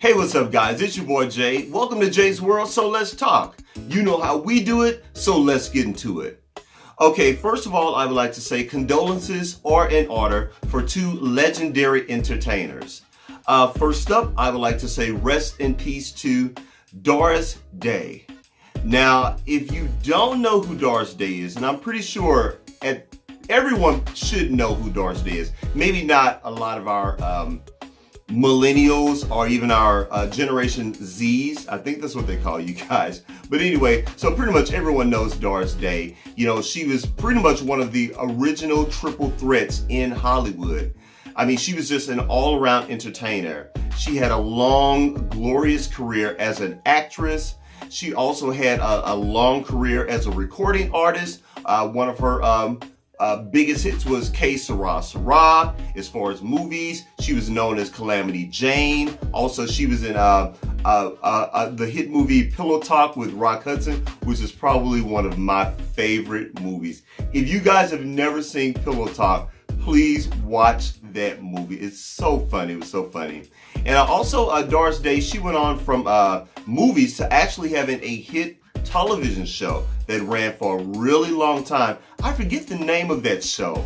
Hey, what's up, guys? It's your boy Jay. Welcome to Jay's World, so let's talk. You know how we do it, so let's get into it. Okay, first of all, I would like to say condolences are in order for two legendary entertainers. First up, I would like to say rest in peace to Doris Day. Now, if you don't know who Doris Day is, and I'm pretty sure everyone should know who Doris Day is, maybe not a lot of our millennials or even our Generation Zs. I think that's what they call you guys. But anyway, so pretty much everyone knows Doris Day. You know, she was pretty much one of the original triple threats in Hollywood. I mean, she was just an all-around entertainer. She had a long, glorious career as an actress. She also had a long career as a recording artist. One of her biggest hits was Que Sera Sera. As far as movies, she was known as Calamity Jane. Also, she was in the hit movie Pillow Talk with Rock Hudson, which is probably one of my favorite movies. If you guys have never seen Pillow Talk, please watch that movie. It's so funny. It was so funny. And also, Doris Day, she went on from movies to actually having a hit television show that ran for a really long time. I forget the name of that show.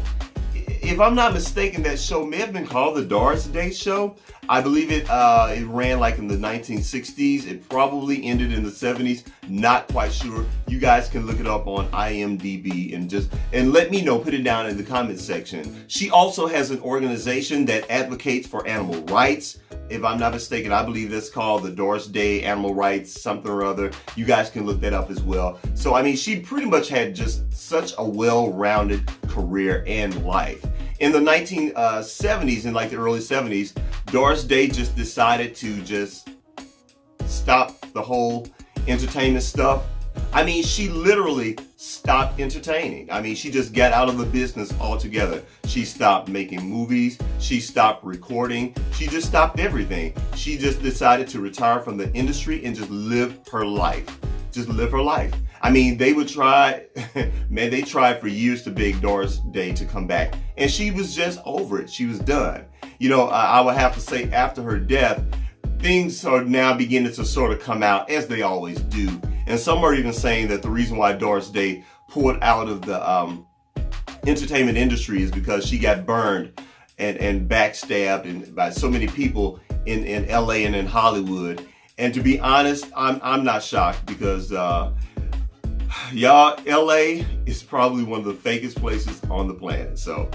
If I'm not mistaken, that show may have been called the Doris Day Show. I believe it ran like in the 1960s. It probably ended in the 70s. Not quite sure. You guys can look it up on IMDb and let me know. Put it down in the comments section. She also has an organization that advocates for animal rights. If I'm not mistaken, I believe that's called the Doris Day Animal Rights something or other. You guys can look that up as well. So, I mean, she pretty much had just such a well-rounded career and life. In the 1970s, in like the early 70s, Doris Day just decided to just stop the whole entertainment stuff. I mean, she literally stopped entertaining. I mean, she just got out of the business altogether. She stopped making movies. She stopped recording. She just stopped everything. She just decided to retire from the industry and just live her life. Just live her life. I mean, they would try, man, they tried for years to beg Doris Day to come back. And she was just over it. She was done. You know, I would have to say after her death, things are now beginning to sort of come out as they always do. And some are even saying that the reason why Doris Day pulled out of the entertainment industry is because she got burned and backstabbed and by so many people in LA and in Hollywood. And to be honest, I'm not shocked because y'all, LA is probably one of the fakest places on the planet. So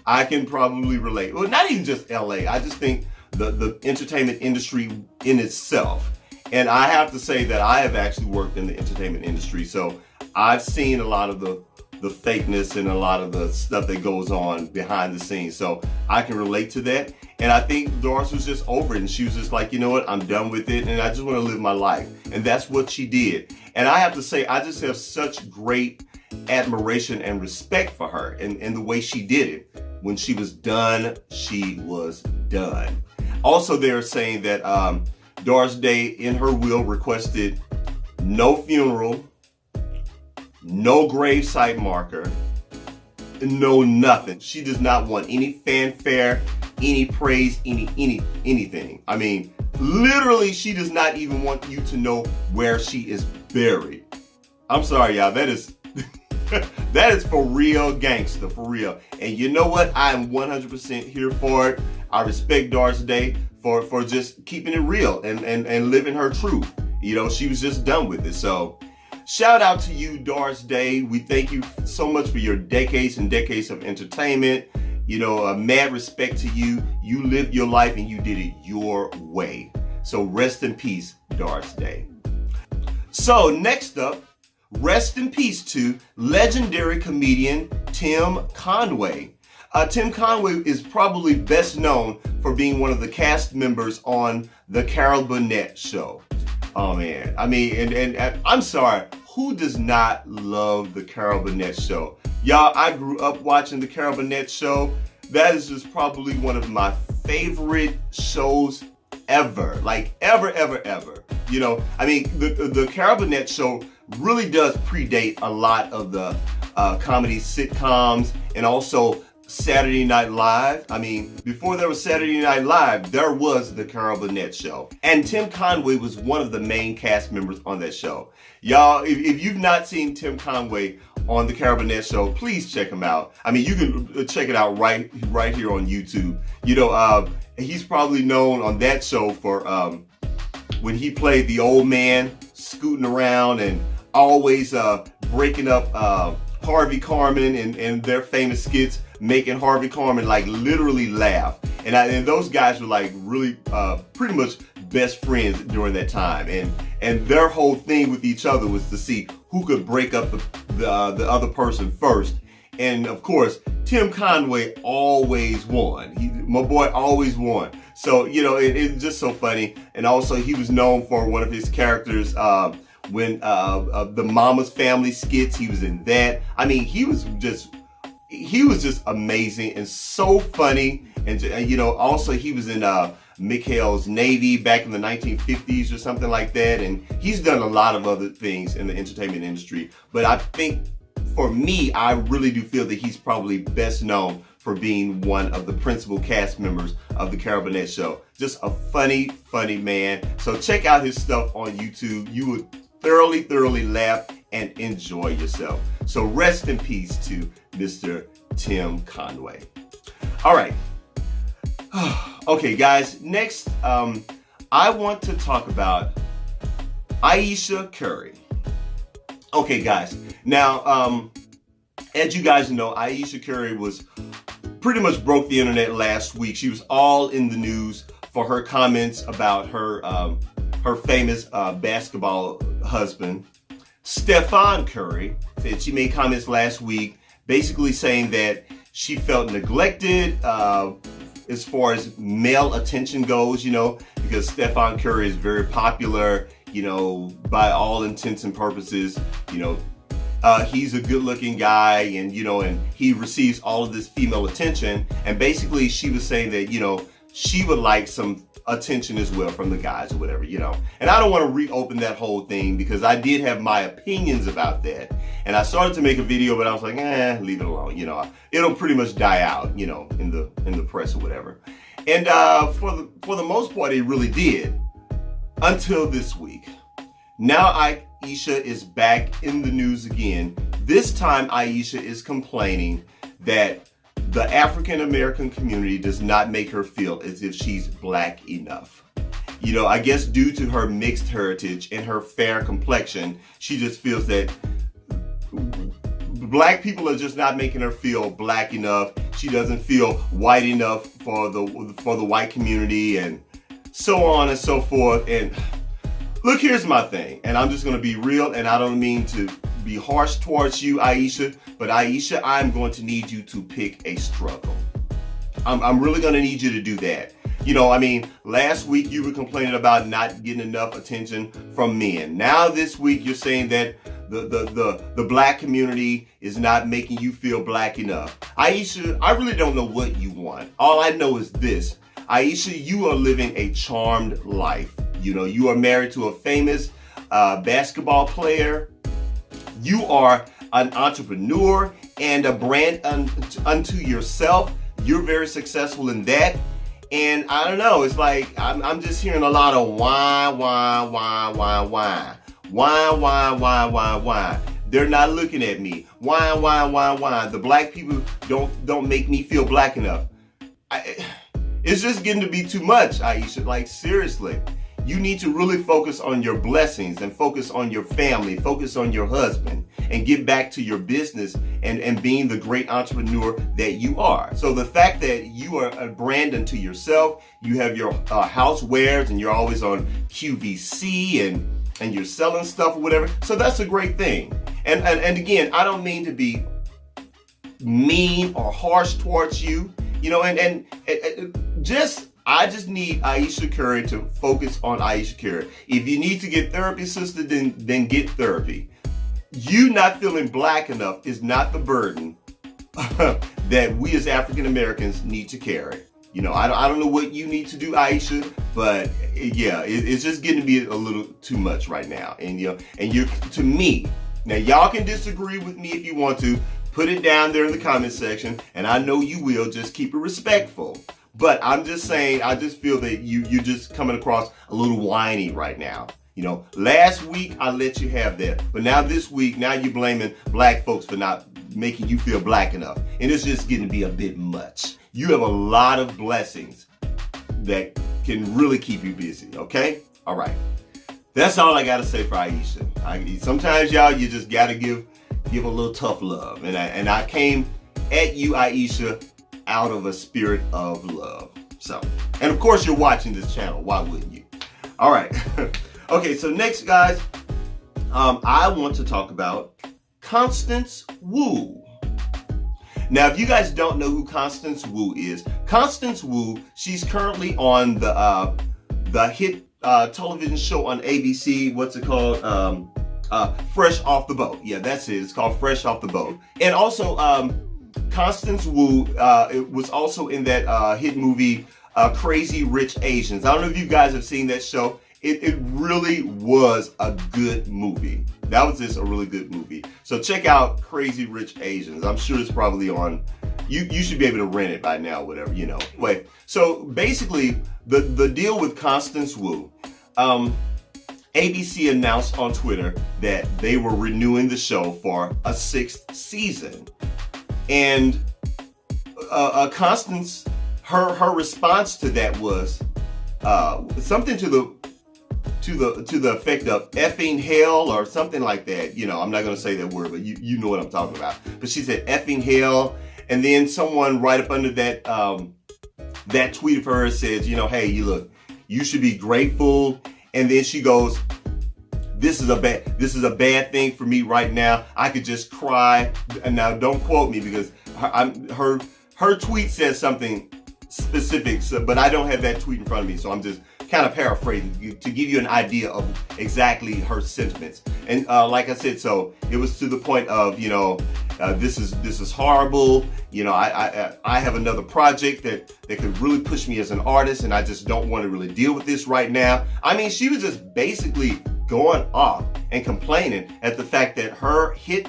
I can probably relate. Well, not even just LA. I just think the entertainment industry in itself. And I have to say that I have actually worked in the entertainment industry, so I've seen a lot of the fakeness and a lot of the stuff that goes on behind the scenes. So I can relate to that. And I think Doris was just over it, and she was just like, you know what, I'm done with it, and I just want to live my life. And that's what she did. And I have to say, I just have such great admiration and respect for her and the way she did it. When she was done, she was done. Also, they're saying that Doris Day, in her will, requested no funeral, no gravesite marker, no nothing. She does not want any fanfare, any praise, anything. I mean, literally, she does not even want you to know where she is buried. I'm sorry, y'all. That is that is for real gangster, for real. And you know what? I am 100% here for it. I respect Doris Day for just keeping it real and living her truth. You know, she was just done with it. So shout out to you, Doris Day. We thank you so much for your decades and decades of entertainment. You know, mad respect to you. You lived your life and you did it your way. So rest in peace, Doris Day. So next up, rest in peace to legendary comedian Tim Conway. Tim Conway is probably best known for being one of the cast members on The Carol Burnett Show. Oh man, I mean, and I'm sorry, who does not love The Carol Burnett Show? Y'all, I grew up watching The Carol Burnett Show. That is just probably one of my favorite shows ever. Like ever. You know, I mean, the Carol Burnett Show really does predate a lot of the comedy sitcoms and also Saturday Night Live. I mean, before there was Saturday Night Live, there was the Carol Burnett Show. And Tim Conway was one of the main cast members on that show. Y'all, if you've not seen Tim Conway on the Carol Burnett Show, please check him out. I mean, you can check it out right here on YouTube. You know, he's probably known on that show for when he played the old man scooting around and always breaking up Harvey Korman and their famous skits, making Harvey Korman like literally laugh. And those guys were like really pretty much best friends during that time. And their whole thing with each other was to see who could break up the other person first. And of course, Tim Conway always won. My boy always won. So, you know, it's just so funny. And also he was known for one of his characters when the Mama's Family skits, he was in that. I mean, he was just amazing and so funny. And you know, also he was in Mikhail's Navy back in the 1950s or something like that. And he's done a lot of other things in the entertainment industry. But I think for me, I really do feel that he's probably best known for being one of the principal cast members of the Carol Burnett Show. Just a funny, funny man. So check out his stuff on YouTube. You would thoroughly laugh and enjoy yourself. So rest in peace to Mr. Tim Conway. All right. Okay, guys, next, I want to talk about Ayesha Curry. Okay, guys, now, as you guys know, Ayesha Curry was pretty much broke the internet last week. She was all in the news for her comments about her famous basketball husband, Stephen Curry. Said she made comments last week basically saying that she felt neglected as far as male attention goes, you know, because Stephen Curry is very popular, you know, by all intents and purposes. You know, he's a good looking guy, and, you know, and he receives all of this female attention. And basically she was saying that, you know, she would like some attention as well from the guys or whatever, you know. And I don't want to reopen that whole thing because I did have my opinions about that. And I started to make a video, but I was like, leave it alone. You know, it'll pretty much die out, you know, in the press or whatever. And for the most part, it really did until this week. Now Ayesha is back in the news again. This time Ayesha is complaining that the African American community does not make her feel as if she's black enough. You know, I guess due to her mixed heritage and her fair complexion, she just feels that black people are just not making her feel black enough. She doesn't feel white enough for the white community, and so on and so forth. And look, here's my thing, and I'm just going to be real, and I don't mean to be harsh towards you, Ayesha, but Ayesha, I'm going to need you to pick a struggle. I'm really going to need you to do that. You know, I mean, last week you were complaining about not getting enough attention from men. Now this week you're saying that the black community is not making you feel black enough. Ayesha, I really don't know what you want. All I know is this. Ayesha, you are living a charmed life. You know, you are married to a famous basketball player. You are an entrepreneur and a brand unto yourself. You're very successful in that. And I don't know, it's like I'm just hearing a lot of why. They're not looking at me. Why? The black people don't make me feel black enough. It's just getting to be too much, Ayesha. Like, seriously. You need to really focus on your blessings and focus on your family, focus on your husband, and get back to your business and being the great entrepreneur that you are. So the fact that you are a brand unto yourself, you have your housewares and you're always on QVC and you're selling stuff or whatever. So that's a great thing. And again, I don't mean to be mean or harsh towards you, you know, I just need Ayesha Curry to focus on Ayesha Curry. If you need to get therapy, sister, then get therapy. You not feeling black enough is not the burden that we as African Americans need to carry. You know, I don't know what you need to do, Ayesha, but yeah, it's just getting to be a little too much right now. And you know, to me, now y'all can disagree with me if you want to. put it down there in the comment section, and I know you will. Just keep it respectful. But I'm just saying, I just feel that you're just coming across a little whiny right now. You know, last week I let you have that, but now this week, now you're blaming black folks for not making you feel black enough. And it's just getting to be a bit much. You have a lot of blessings that can really keep you busy, okay? All right. That's all I got to say for Ayesha. Sometimes, y'all, you just got to give a little tough love. And I came at you, Ayesha, out of a spirit of love. So, and of course, you're watching this channel. Why wouldn't you? All right. Okay, so next, guys, I want to talk about Constance Wu. Now, if you guys don't know who Constance Wu is, Constance Wu, she's currently on the hit television show on ABC. What's it called? Fresh Off the Boat. Yeah, that's it. It's called Fresh Off the Boat. And also, Constance Wu it was also in that hit movie, Crazy Rich Asians. I don't know if you guys have seen that show. It really was a good movie. That was just a really good movie. So check out Crazy Rich Asians. I'm sure it's probably on. You should be able to rent it by now, whatever, you know. Anyway, so basically the deal with Constance Wu, ABC announced on Twitter that they were renewing the show for a 6th season. And Constance, her response to that was something to the effect of effing hell or something like that. You know, I'm not going to say that word, but you know what I'm talking about. But she said effing hell, and then someone right up under that that tweet of hers says, you know, hey, you should be grateful. And then she goes, this is a bad thing for me right now. I could just cry. And now don't quote me because her tweet says something specific, but I don't have that tweet in front of me, so I'm just kind of paraphrasing to give you an idea of exactly her sentiments. And like I said, so it was to the point of, you know, this is horrible. You know, I have another project that could really push me as an artist, and I just don't want to really deal with this right now. I mean, she was just basically going off and complaining at the fact that her hit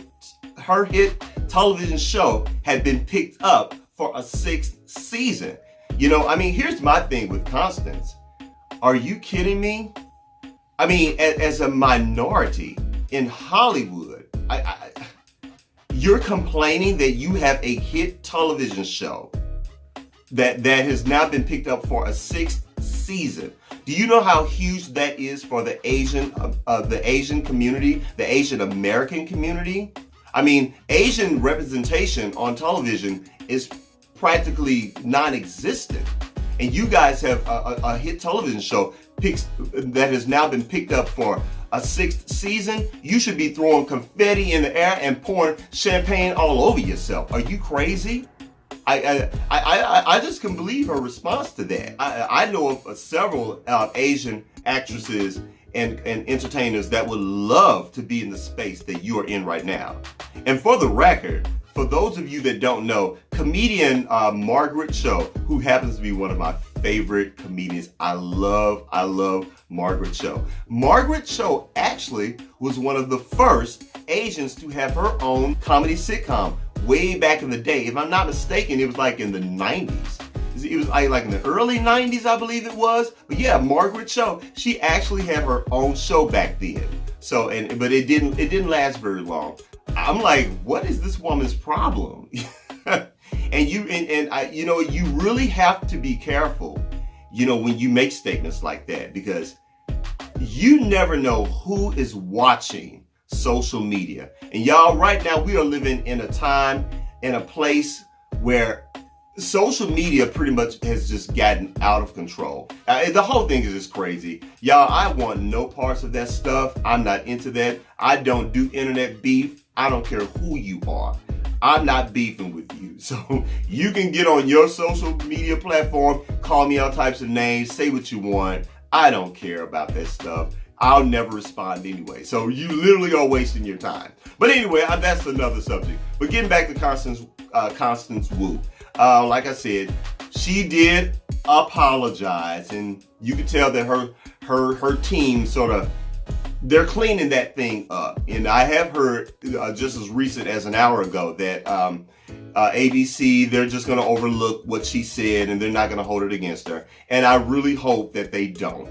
television show had been picked up for a 6th season. You know, I mean, here's my thing with Constance. Are you kidding me? I mean, as a minority in Hollywood, you're complaining that you have a hit television show that has now been picked up for a 6th season. Do you know how huge that is for the Asian community, the Asian American community? I mean, Asian representation on television is practically non-existent. And you guys have a hit television show that has now been picked up for a 6th season. You should be throwing confetti in the air and pouring champagne all over yourself. Are you crazy? I just couldn't believe her response to that. I know of several Asian actresses and entertainers that would love to be in the space that you are in right now. And for the record, for those of you that don't know, comedian Margaret Cho, who happens to be one of my favorite comedians. I love Margaret Cho. Margaret Cho actually was one of the first Asians to have her own comedy sitcom way back in the day. If I'm not mistaken, it was like in the 90s. It was like in the early 90s, I believe it was. But yeah, Margaret Cho, she actually had her own show back then. So, but it didn't last very long. I'm like, what is this woman's problem? And you know, you really have to be careful, you know, when you make statements like that, because you never know who is watching social media. And y'all, right now we are living in a time and a place where social media pretty much has just gotten out of control. The whole thing is just crazy. Y'all, I want no parts of that stuff. I'm not into that. I don't do internet beef. I don't care who you are. I'm not beefing with you. So you can get on your social media platform, call me all types of names, say what you want. I don't care about that stuff. I'll never respond anyway. So you literally are wasting your time. But anyway, that's another subject. But getting back to Constance Wu. Like I said, she did apologize, and you could tell that her team sort of they're cleaning that thing up. And I have heard just as recent as an hour ago that ABC, they're just going to overlook what she said and they're not going to hold it against her. And I really hope that they don't,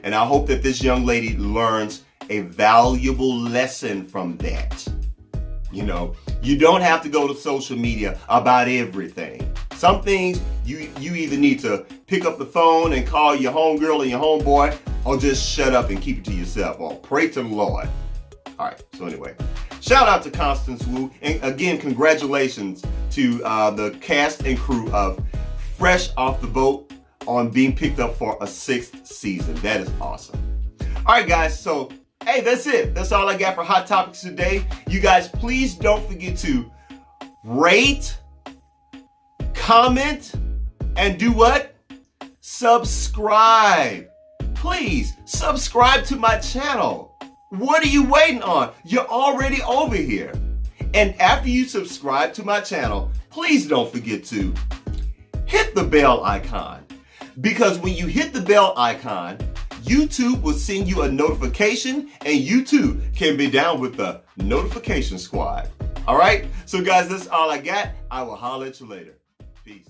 and I hope that this young lady learns a valuable lesson from that. You don't have to go to social media about everything. Some things you either need to pick up the phone and call your homegirl or your homeboy, or just shut up and keep it to yourself, or pray to the Lord. All right, so anyway, shout out to Constance Wu, and again, congratulations to the cast and crew of Fresh Off the Boat on being picked up for a 6th season. That is awesome. All right, guys, so hey, that's it. That's all I got for Hot Topics today. You guys, please don't forget to rate, comment, and do what? Subscribe. Please subscribe to my channel. What are you waiting on? You're already over here. And after you subscribe to my channel, please don't forget to hit the bell icon. Because when you hit the bell icon, YouTube will send you a notification, and you too can be down with the notification squad. All right? So guys, that's all I got. I will holler at you later. Peace.